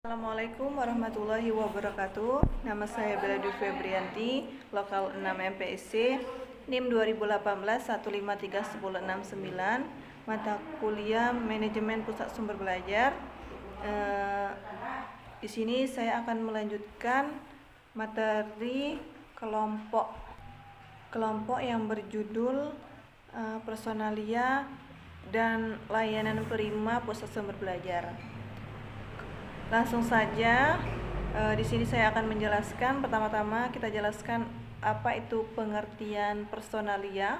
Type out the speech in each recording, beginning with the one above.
Assalamualaikum warahmatullahi wabarakatuh. Nama saya Bella Dwi Febrianti, lokal 6 MPSC, NIM 2018 1531069, mata kuliah Manajemen Pusat Sumber Belajar. Di sini saya akan melanjutkan materi kelompok yang berjudul Personalia dan Layanan Prima Pusat Sumber Belajar. Langsung saja, di sini saya akan menjelaskan. Pertama-tama kita jelaskan apa itu pengertian personalia.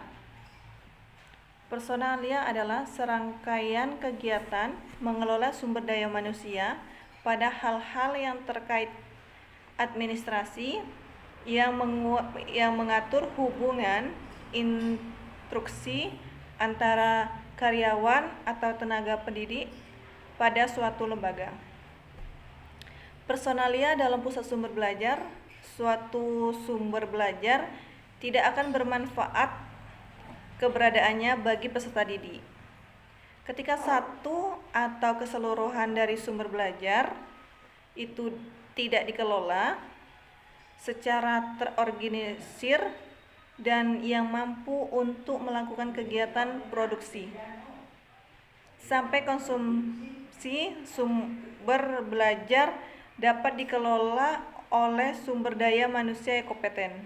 Personalia adalah serangkaian kegiatan mengelola sumber daya manusia pada hal-hal yang terkait administrasi yang mengatur hubungan instruksi antara karyawan atau tenaga pendidik pada suatu lembaga. Personalia dalam pusat sumber belajar, suatu sumber belajar tidak akan bermanfaat keberadaannya bagi peserta didik. Ketika satu atau keseluruhan dari sumber belajar itu tidak dikelola secara terorganisir dan yang mampu untuk melakukan kegiatan produksi, sampai konsumsi sumber belajar dapat dikelola oleh sumber daya manusia yang kompeten.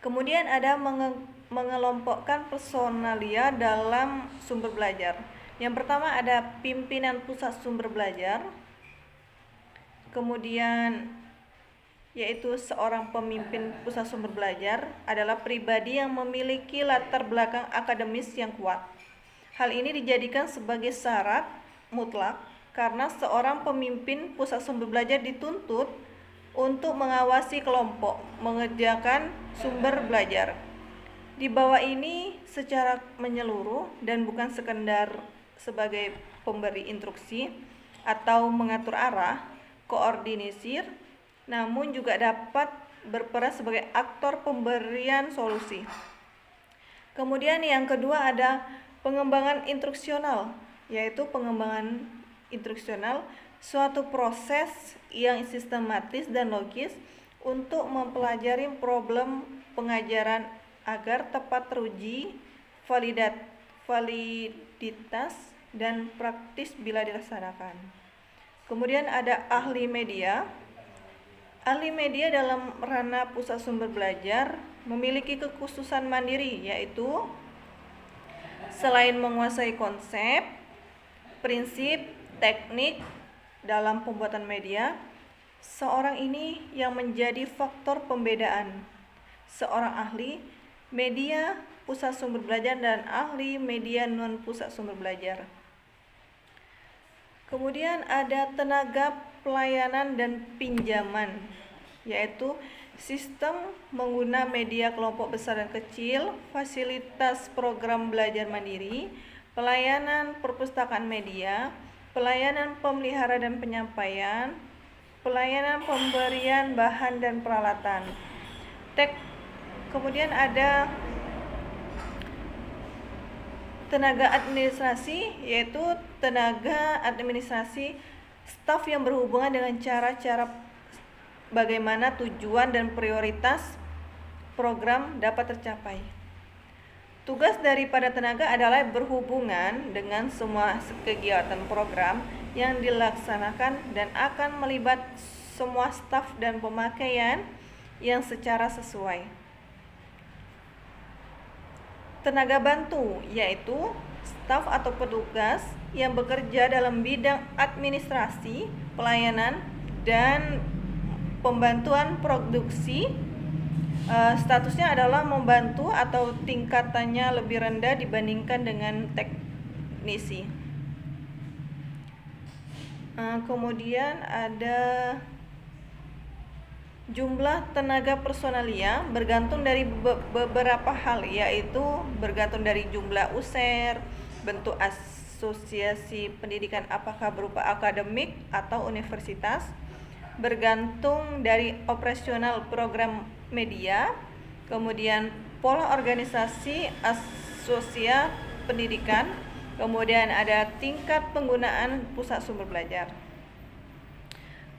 Kemudian ada mengelompokkan personalia dalam sumber belajar. Yang pertama ada pimpinan pusat sumber belajar. Kemudian yaitu seorang pemimpin pusat sumber belajar adalah pribadi yang memiliki latar belakang akademis yang kuat. Hal ini dijadikan sebagai syarat mutlak karena seorang pemimpin pusat sumber belajar dituntut untuk mengawasi kelompok mengerjakan sumber belajar. Di bawah ini secara menyeluruh dan bukan sekedar sebagai pemberi instruksi atau mengatur arah, koordinir, namun juga dapat berperan sebagai aktor pemberian solusi. Kemudian yang kedua ada pengembangan instruksional, yaitu pengembangan instruksional suatu proses yang sistematis dan logis untuk mempelajari problem pengajaran agar tepat teruji, validitas dan praktis bila dilaksanakan. Kemudian ada ahli media. Ahli media dalam ranah pusat sumber belajar memiliki kekhususan mandiri, yaitu selain menguasai konsep, prinsip, teknik dalam pembuatan media, seorang ini yang menjadi faktor pembedaan seorang ahli media pusat sumber belajar dan ahli media non pusat sumber belajar. Kemudian ada tenaga pelayanan dan pinjaman, yaitu sistem mengguna media kelompok besar dan kecil, fasilitas program belajar mandiri, pelayanan perpustakaan media, pelayanan pemelihara dan penyampaian, pelayanan pemberian bahan dan peralatan. Kemudian ada tenaga administrasi, yaitu tenaga administrasi staf yang berhubungan dengan cara-cara bagaimana tujuan dan prioritas program dapat tercapai. Tugas daripada tenaga adalah berhubungan dengan semua kegiatan program yang dilaksanakan dan akan melibat semua staf dan pemakaian yang secara sesuai. Tenaga bantu, yaitu staf atau petugas yang bekerja dalam bidang administrasi, pelayanan, dan pembantuan produksi. Statusnya adalah membantu atau tingkatannya lebih rendah dibandingkan dengan teknisi. Kemudian ada jumlah tenaga personalia bergantung dari beberapa hal, yaitu bergantung dari jumlah user, bentuk asosiasi pendidikan apakah berupa akademik atau universitas, bergantung dari operasional program media, kemudian pola organisasi asosiasi pendidikan, kemudian ada tingkat penggunaan pusat sumber belajar.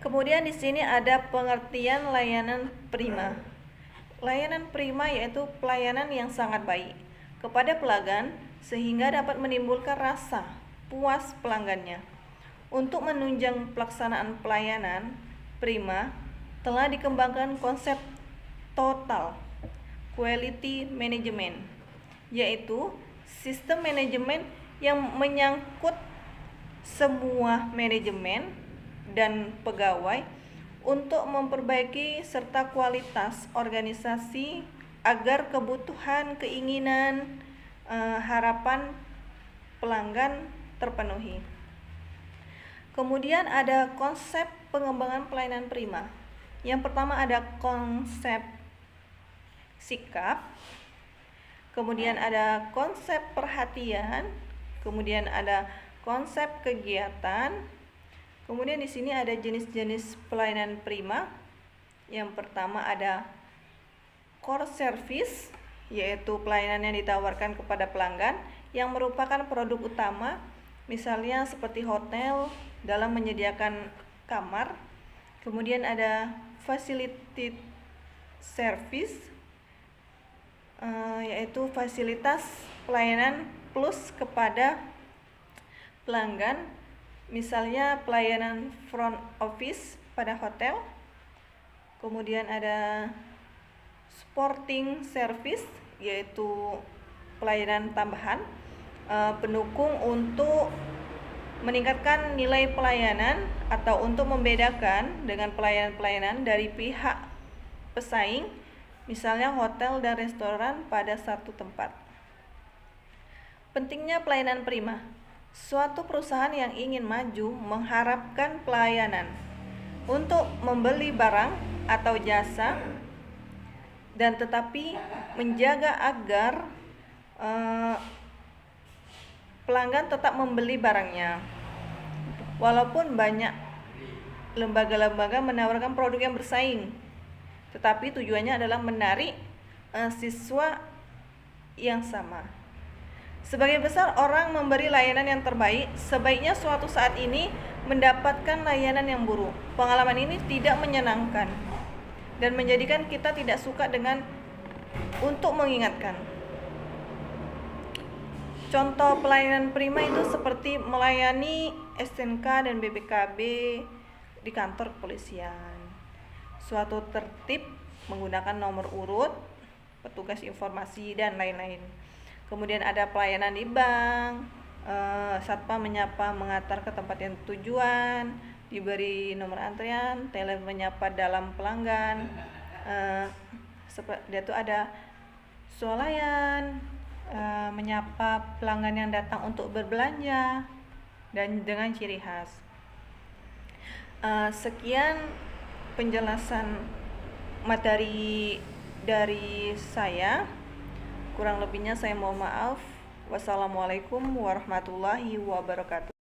Kemudian di sini ada pengertian layanan prima. Layanan prima yaitu pelayanan yang sangat baik kepada pelanggan sehingga dapat menimbulkan rasa puas pelanggannya. Untuk menunjang pelaksanaan pelayanan prima telah dikembangkan konsep total quality management, yaitu sistem manajemen yang menyangkut semua manajemen dan pegawai untuk memperbaiki serta kualitas organisasi agar kebutuhan, keinginan, harapan pelanggan terpenuhi. Kemudian ada konsep pengembangan pelayanan prima. Yang pertama ada konsep sikap, kemudian ada konsep perhatian, kemudian ada konsep kegiatan. Kemudian di sini ada jenis-jenis pelayanan prima. Yang pertama ada core service, yaitu pelayanan yang ditawarkan kepada pelanggan yang merupakan produk utama, misalnya seperti hotel dalam menyediakan kamar. Kemudian ada facility service, yaitu fasilitas pelayanan plus kepada pelanggan, misalnya pelayanan front office pada hotel. Kemudian ada supporting service, yaitu pelayanan tambahan, pendukung untuk meningkatkan nilai pelayanan atau untuk membedakan dengan pelayanan-pelayanan dari pihak pesaing, misalnya hotel dan restoran pada satu tempat. Pentingnya pelayanan prima. Suatu perusahaan yang ingin maju mengharapkan pelayanan untuk membeli barang atau jasa dan tetapi menjaga agar pelanggan tetap membeli barangnya. Walaupun banyak lembaga-lembaga menawarkan produk yang bersaing, tetapi tujuannya adalah menarik siswa yang sama. Sebagai besar orang memberi layanan yang terbaik, sebaiknya suatu saat ini mendapatkan layanan yang buruk. Pengalaman ini tidak menyenangkan dan menjadikan kita tidak suka dengan untuk mengingatkan. Contoh pelayanan prima itu seperti melayani STNK dan BPKB di kantor kepolisian. Suatu tertib menggunakan nomor urut, petugas informasi, dan lain-lain. Kemudian ada pelayanan di bank, satpam menyapa mengantar ke tempat yang tujuan, diberi nomor antrian, telepon menyapa dalam pelanggan. Dia tuh ada swalayan, menyapa pelanggan yang datang untuk berbelanja, dan dengan ciri khas. Sekian penjelasan materi dari saya. Kurang lebihnya saya mohon maaf. Wassalamualaikum warahmatullahi wabarakatuh.